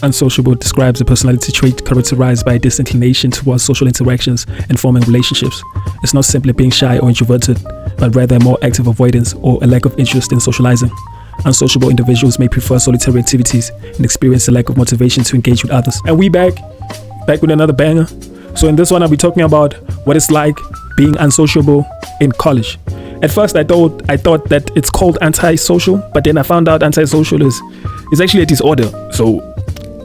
Unsociable describes a personality trait characterized by a disinclination towards social interactions and forming relationships. It's not simply being shy or introverted, but rather a more active avoidance or a lack of interest in socializing. Unsociable individuals may prefer solitary activities and experience a lack of motivation to engage with others. And we back with another banger. So in this one, I'll be talking about what it's like being unsociable in college. At first, I thought that it's called antisocial, but then I found out antisocial is actually a disorder. So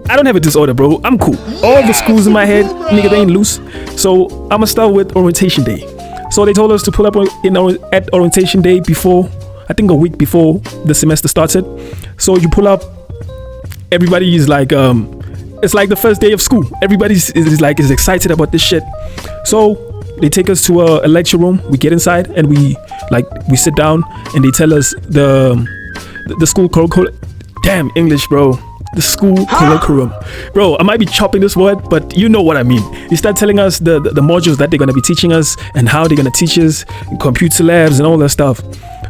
I don't have a disorder, bro. I'm cool. All the screws in my head, nigga, they ain't loose. So I'ma start with orientation day. So they told us to pull up at orientation day before, I think a week before the semester started. So you pull up, everybody is like, it's like the first day of school. Everybody is excited about this shit. So they take us to a lecture room. We get inside and we sit down and they tell us the school curriculum. Damn English, bro. The school curriculum. Bro, I might be chopping this word, but you know what I mean. They start telling us the modules that they're going to be teaching us and how they're going to teach us, computer labs and all that stuff.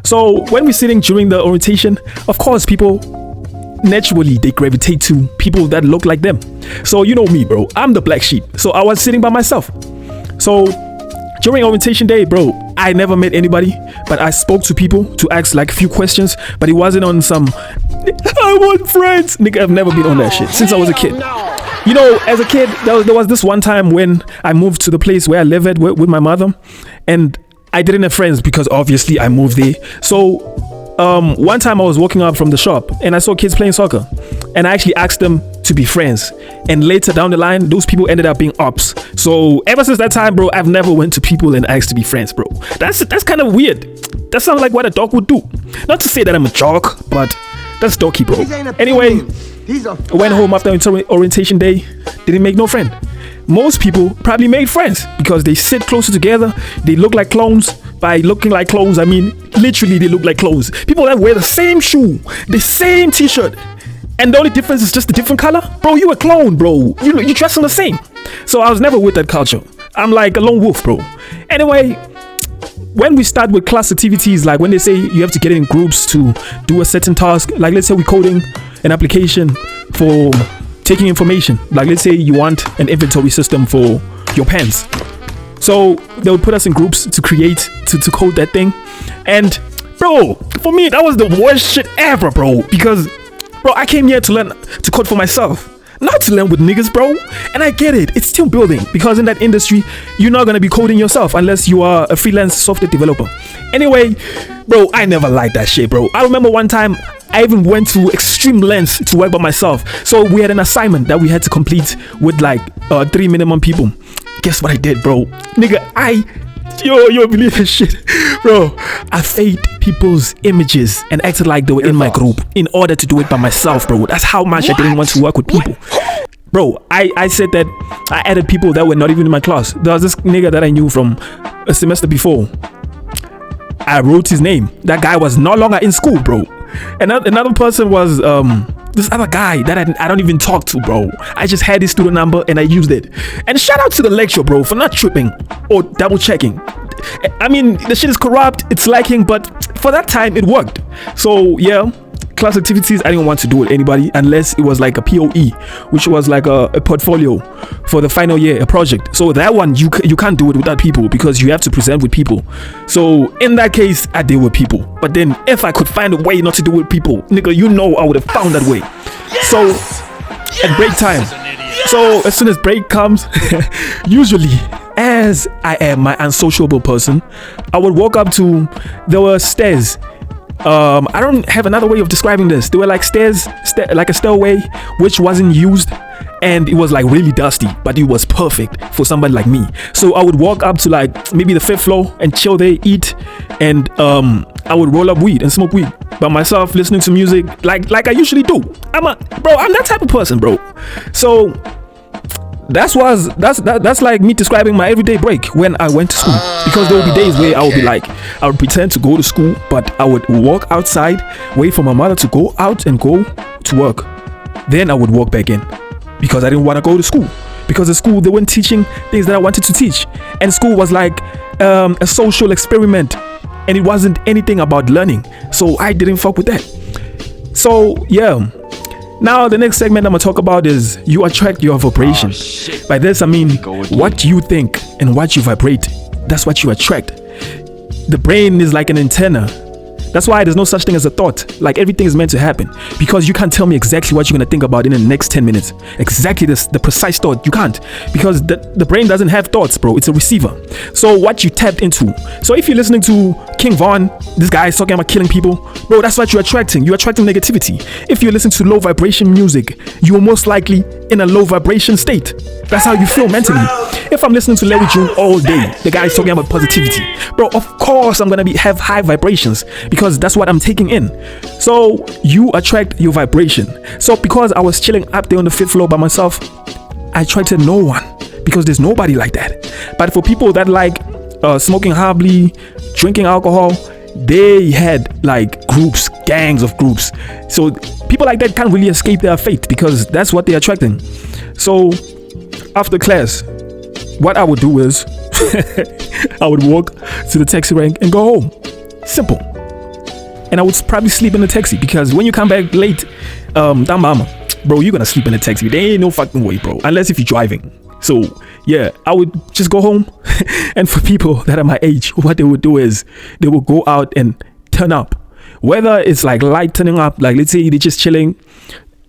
So when we're sitting during the orientation, of course, people naturally they gravitate to people that look like them. So you know me, bro. I'm the black sheep. So I was sitting by myself. So during orientation day, bro, I never met anybody, but I spoke to people to ask like a few questions, but it wasn't on some I want friends. Nigga, I've never been on that shit since I was a kid. You know, as a kid, there was this one time when I moved to the place where I live at with my mother, and I didn't have friends because obviously I moved there. So one time I was walking up from the shop and I saw kids playing soccer, and I actually asked them to be friends, and later down the line those people ended up being ops. So ever since that time, bro, I've never went to people and asked to be friends, bro. That's kind of weird. That sounds like what a dog would do. Not to say that I'm a jock, but that's dorky, bro. Anyway, I went home after orientation day. Didn't make no friend. Most people probably made friends because they sit closer together. They look like clones. By looking like clones, I mean literally they look like clones. People that wear the same shoe, the same t-shirt, and the only difference is just a different color. Bro, you a clone, bro. You dress the same. So I was never with that culture. I'm like a lone wolf, bro. Anyway, when we start with class activities, like when they say you have to get in groups to do a certain task, like let's say we're coding an application for taking information, like let's say you want an inventory system for your pens. So they would put us in groups to create, to code that thing. And bro, for me, that was the worst shit ever, bro. Because, bro, I came here to learn to code for myself, not to learn with niggas, bro. And I get it. It's team building because in that industry, you're not going to be coding yourself unless you are a freelance software developer. Anyway, bro, I never liked that shit, bro. I remember one time I even went to extreme lengths to work by myself. So we had an assignment that we had to complete with like 3 minimum people. Guess what I did, bro? Nigga, you believe this shit? Bro, I faked people's images and acted like they were in my group in order to do it by myself, bro. That's how much I didn't want to work with people. Bro, I said that I added people that were not even in my class. There was this nigga that I knew from a semester before. I wrote his name. That guy was no longer in school, bro. Another person was this other guy that I don't even talk to, bro. I just had his student number and I used it. And shout out to the lecturer, bro, for not tripping or double checking. I mean, the shit is corrupt, it's lacking, but for that time it worked. So yeah, class activities, I didn't want to do with anybody unless it was like a POE, which was like a portfolio for the final year, a project. So that one you can't do it without people because you have to present with people. So in that case, I deal with people. But then if I could find a way not to do with people, nigga, you know I would have found that way. So at break time, so as soon as break comes, usually as I am my unsociable person, I would walk up to, there were stairs. I don't have another way of describing this. They were like stairs, like a stairway, which wasn't used, and it was like really dusty, but it was perfect for somebody like me. So I would walk up to like maybe the 5th floor and chill there, eat, and I would roll up weed and smoke weed by myself, listening to music like I usually do. I'm that type of person, bro. So that's like me describing my everyday break when I went to school, because there would be days where I would be like, I would pretend to go to school, but I would walk outside, wait for my mother to go out and go to work, then I would walk back in because I didn't want to go to school, because at school they weren't teaching things that I wanted to teach, and school was like a social experiment and it wasn't anything about learning, so I didn't fuck with that. So yeah, Now, the next segment I'm gonna talk about is you attract your vibration. By this, I mean what you think and what you vibrate. That's what you attract. The brain is like an antenna. That's why there's no such thing as a thought. Like everything is meant to happen, because you can't tell me exactly what you're gonna think about in the next 10 minutes. Exactly the precise thought. You can't, because the brain doesn't have thoughts, bro. It's a receiver. So what you tapped into. So if you're listening to King Von, this guy is talking about killing people, bro, that's what you're attracting. You're attracting negativity. If you listen to low vibration music, you are most likely in a low vibration state. That's how you feel mentally. If I'm listening to Larry June all day, the guy is talking about positivity, bro, of course I'm gonna have high vibrations, because that's what I'm taking in. So you attract your vibration. So because I was chilling up there on the 5th floor by myself, I attracted no one, because there's nobody like that. But for people that like smoking hardly, drinking alcohol, they had like groups, gangs of groups. So people like that can't really escape their fate, because that's what they're attracting. So after class, what I would do is I would walk to the taxi rank and go home. Simple. And I would probably sleep in the taxi, because when you come back late, mama, bro, you're gonna sleep in the taxi. There ain't no fucking way, bro, unless if you're driving. So yeah, I would just go home. And for people that are my age, what they would do is they would go out and turn up. Whether it's like light turning up, like let's say they're just chilling,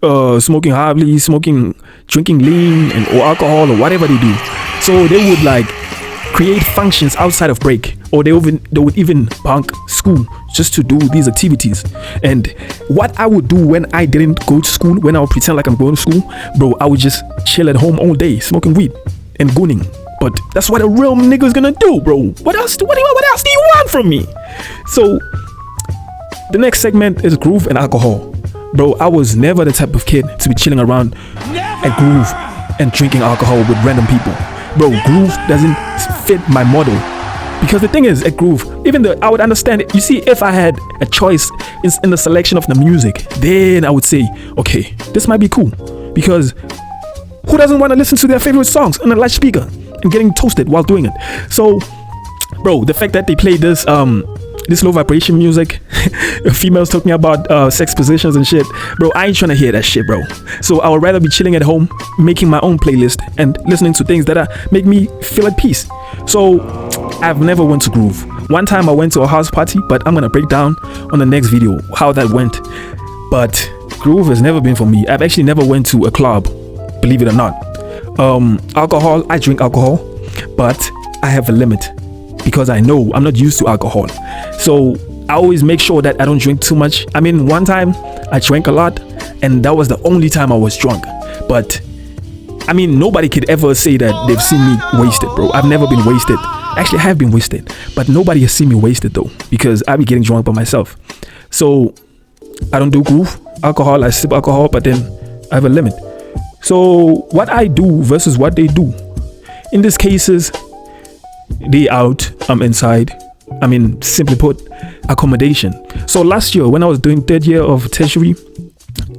smoking hardly, drinking lean or alcohol or whatever they do. So they would like create functions outside of break, or they would even bunk school just to do these activities. And what I would do when I didn't go to school, when I would pretend like I'm going to school, bro, I would just chill at home all day, smoking weed and gooning. But that's what a real nigga's gonna do, bro. What else do you want from me? So the next segment is groove and alcohol. Bro, I was never the type of kid to be chilling around at groove and drinking alcohol with random people. Bro, groove doesn't fit my model. Because the thing is, at groove, even though I would understand it, you see, if I had a choice in the selection of the music, then I would say, okay, this might be cool. Because who doesn't want to listen to their favorite songs on a light speaker and getting toasted while doing it? So, bro, the fact that they play this low vibration music, females talking about sex positions and shit, bro, I ain't trying to hear that shit, bro. So I would rather be chilling at home, making my own playlist and listening to things that make me feel at peace. So I've never went to groove. One time I went to a house party, but I'm gonna break down on the next video how that went. But groove has never been for me. I've actually never went to a club, believe it or not. Alcohol, I drink alcohol, but I have a limit, because I know I'm not used to alcohol. So I always make sure that I don't drink too much. I mean, one time I drank a lot, and that was the only time I was drunk. But I mean, nobody could ever say that they've seen me wasted, bro. I've never been wasted. Actually, I have been wasted, but nobody has seen me wasted though, because I be getting drunk by myself. So I don't do groove alcohol. I sip alcohol, but then I have a limit. So what I do versus what they do, in these cases, they out, I'm inside. I mean, simply put, accommodation. So last year, when I was doing 3rd year of tertiary,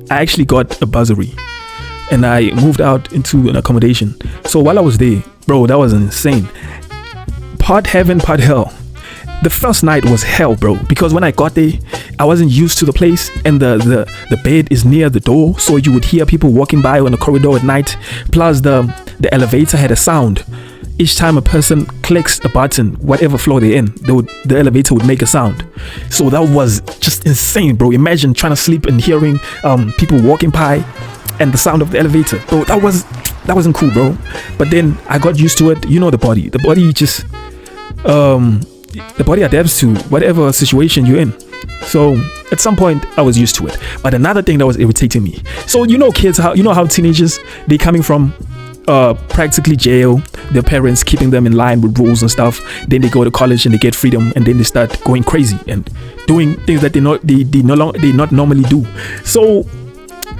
I actually got a bursary and I moved out into an accommodation. So while I was there, bro, that was insane. Part heaven, part hell. The first night was hell, bro, because when I got there, I wasn't used to the place, and the bed is near the door, so you would hear people walking by on the corridor at night. Plus the elevator had a sound. Each time a person clicks a button, whatever floor they're in, the elevator would make a sound. So that was just insane, bro. Imagine trying to sleep and hearing people walking by and the sound of the elevator. Bro, that wasn't cool, bro. But then I got used to it. You know, the body just the body adapts to whatever situation you're in. So at some point I was used to it. But another thing that was irritating me, so you know kids, how teenagers, they coming from practically jail, their parents keeping them in line with rules and stuff, then they go to college and they get freedom, and then they start going crazy and doing things that they not normally do. So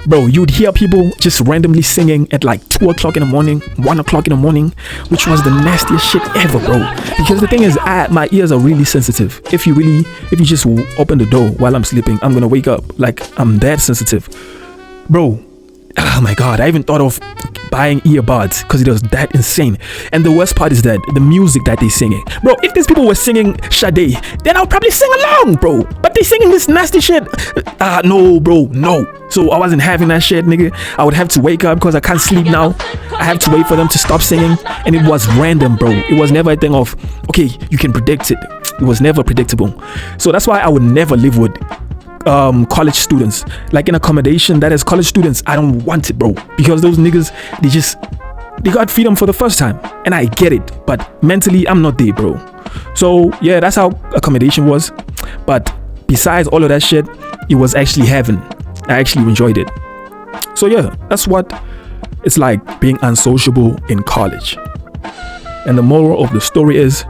bro, you'd hear people just randomly singing at like 2 o'clock in the morning, 1 o'clock in the morning, which was the nastiest shit ever, bro. Because the thing is, my ears are really sensitive. If you just open the door while I'm sleeping, I'm gonna wake up. Like, I'm that sensitive, bro. Oh my god, I even thought of buying earbuds because it was that insane. And the worst part is that the music that they singing, bro. If these people were singing Sade, then I'll probably sing along, bro. But they singing this nasty shit. No, bro, no. So I wasn't having that shit, nigga. I would have to wake up because I can't sleep now. I have to wait for them to stop singing, and it was random, bro. It was never a thing of, okay, you can predict it. It was never predictable. So that's why I would never live with college students. Like in accommodation that is college students, I don't want it, bro. Because those niggas, they got freedom for the first time. And I get it. But mentally, I'm not there, bro. So yeah, that's how accommodation was. But besides all of that shit, it was actually heaven. I actually enjoyed it. So yeah, that's what it's like being unsociable in college. And the moral of the story is,